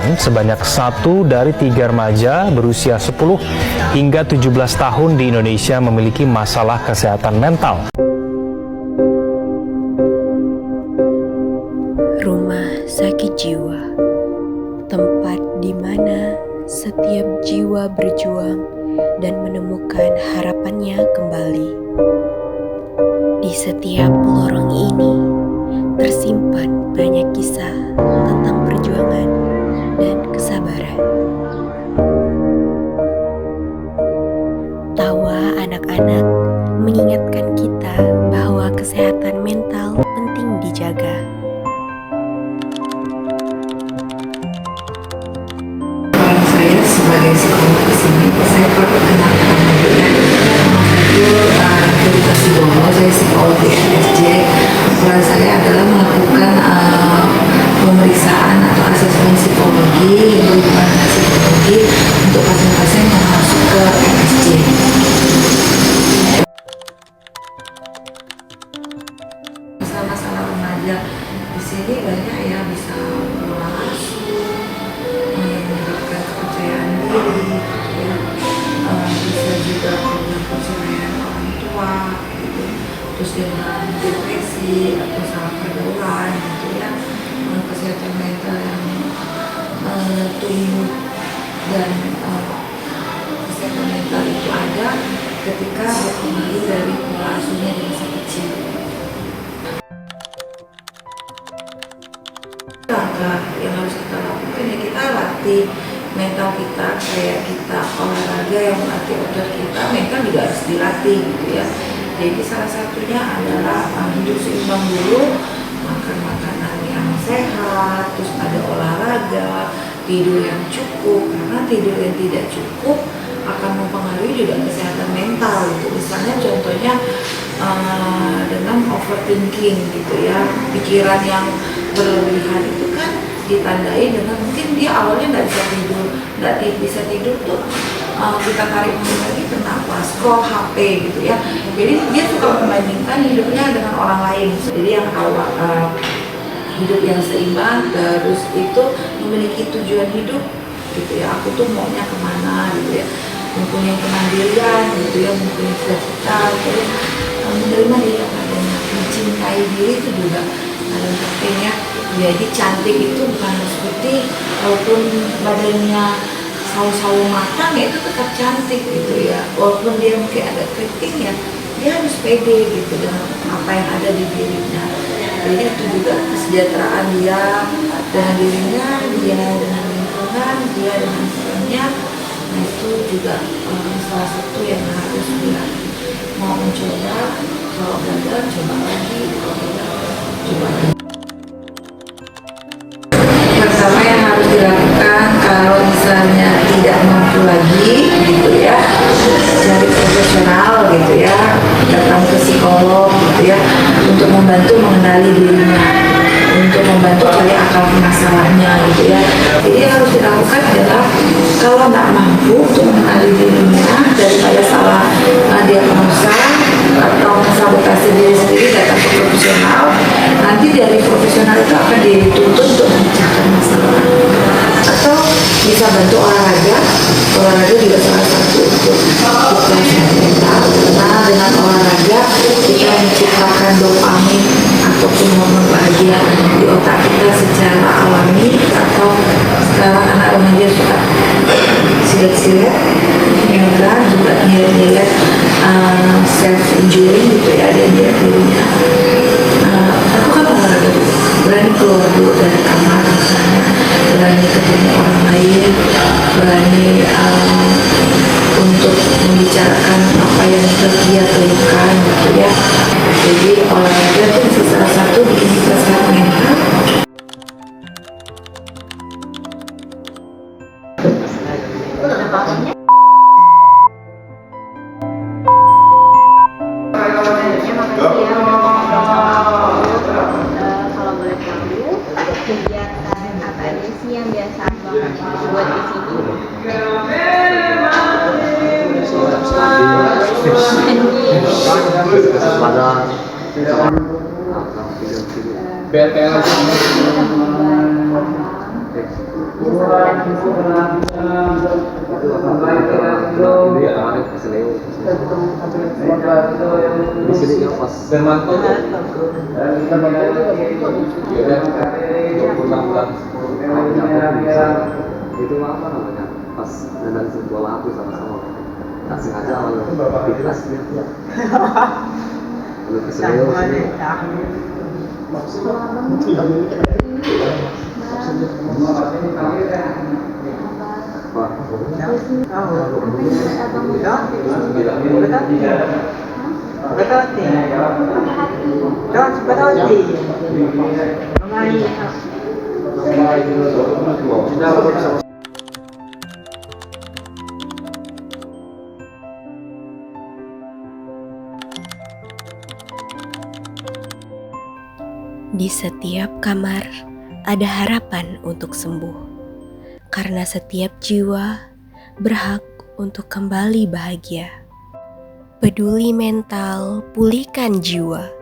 Bahkan sebanyak 1 dari 3 remaja berusia 10 hingga 17 tahun di Indonesia memiliki masalah kesehatan mental. Rumah sakit jiwa, tempat di mana setiap jiwa berjuang dan menemukan harapannya kembali. Di setiap lorong ini tersimpan banyak kisah tentang perjuangan dan kesabaran. Tawa anak-anak mengingatkan kita bahwa kesehatan mental penting dijaga. Saya sebagai psikolog di sini, saya perlu kenalkan aktivitas Bono, saya psikolog di RSJ. Peran saya adalah melakukan pemeriksaan atau asesmen psikologi, pemeriksaan psikologi untuk pasien-pasien yang masuk ke RSJ. Masalah remaja di sini banyak ya, bisa pola asuh, menyebabkan kepercayaan diri, ya. Bisa juga problem perceraian orang tua, gitu. Terus dengan depresi atau salah pergaulan, gitu ya. Kesehatan mental yang tumbuh dan kesehatan mental itu ada ketika kembali dari pola asuhnya di masa kecil. Langkah yang harus kita lakukan ya, kita latih mental kita, kayak kita olahraga yang melatih otot kita, mental juga harus dilatih gitu ya. Jadi salah satunya adalah hidup seimbang dulu, makan makanan yang sehat, terus ada olahraga, tidur yang cukup, karena tidur yang tidak cukup akan mempengaruhi juga kesehatan mental gitu. Misalnya contohnya dengan overthinking gitu ya, pikiran yang berlebihan itu kan ditandai dengan mungkin dia awalnya nggak bisa tidur tuh kita tarik mundur lagi, kenapa scroll HP gitu ya. Jadi dia suka membandingkan hidupnya dengan orang lain. Jadi yang awal hidup yang seimbang, terus itu memiliki tujuan hidup gitu ya, aku tuh maunya kemana gitu ya, mempunyai kemandirian gitu ya, mempunyai cita-cita, terus menerima diri yang adanya, mencintai diri itu juga paling penting ya. Jadi cantik itu bukan harus putih, walaupun badannya sawo-sawo matang ya itu tetap cantik gitu ya, walaupun dia mungkin ada keriting ya, dia harus pede gitu dengan apa yang ada di dirinya. Jadi itu juga kesejahteraan dia dengan dirinya, dia dengan lingkungan, dia dengan temannya. Nah itu juga salah satu yang harus dia mau mencoba. Kalau gagal coba lagi, kalau gagal coba lagi. Pertama yang harus dilakukan kalau misalnya tidak mampu lagi gitu ya, cari profesional gitu ya, datang ke psikolog gitu ya, untuk membantu mengenali dirinya, untuk membantu cari akar masalahnya gitu ya. Jadi yang harus dilakukan adalah kalau nggak mampu untuk mengenali dirinya, daripada salah diagnosa atau mensabotase diri sendiri, datang ke profesional. Nanti dari profesional itu akan dituntut untuk memecahkan masalah, atau bisa bantu olahraga juga salah satu untuk kita mental. Karena dengan olahraga kita menciptakan dopamin ataupun hormon bahagia di otak kita secara alami. Atau sekarang anak remaja suka silet-silet, yoga juga nyilet-nyilet, self injury gitu ya, dia dirinya. Aku kan olahraga juga, berani keluar dulu dari kamar misalnya, berani ketemu orang lain, berani untuk membicarakan apa yang dia keluhkan gitu ya. Jadi olahraga itu salah satu bikin kita sehat mental. Kalau boleh tahu, kegiatan apa aja sih yang biasa Abang buat di sini? Di sini ya pas itu apa namanya pas dan sebuah lagu sama-sama tak sengaja lalu di kelasnya lalu keselio sini Di setiap kamar ada harapan untuk sembuh, karena setiap jiwa berhak untuk kembali bahagia. Peduli mental, pulihkan jiwa.